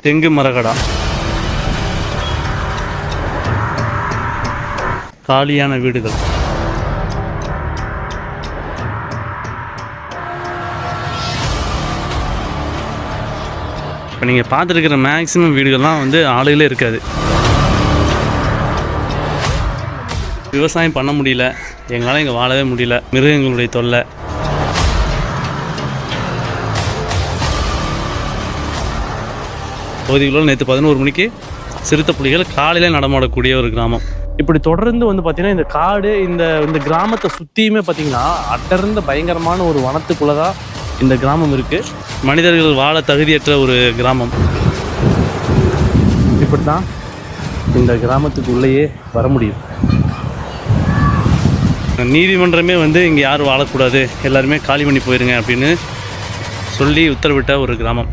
தெங்கு மரகடா, காலியான வீடுகள். இப்போ நீங்கள் பார்த்துருக்கிற மேக்ஸிமம் வீடுகள்லாம் ஆளுகளே இருக்காது. விவசாயம் பண்ண முடியல, எங்களால் இங்கே வாழவே முடியல. மிருகங்களுடைய தொல்லை. பகுதிகளில் நேற்று 11 மணிக்கு சிறுத்தை புலிகள் காலையில் நடமாடக்கூடிய ஒரு கிராமம். இப்படி தொடர்ந்து பார்த்தீங்கன்னா இந்த காடு இந்த கிராமத்தை சுற்றியுமே பார்த்தீங்கன்னா அடர்ந்த பயங்கரமான ஒரு வனத்துக்குள்ளே தான் இந்த கிராமம் இருக்குது. மனிதர்கள் வாழ தகுதியற்ற ஒரு கிராமம். இப்படி தான் இந்த கிராமத்துக்கு உள்ளேயே வர முடியும். நீதிமன்றமே இங்கே யாரும் வாழக்கூடாது, எல்லாருமே காலி பண்ணி போயிருங்க அப்படின்னு சொல்லி உத்தரவிட்ட ஒரு கிராமம்.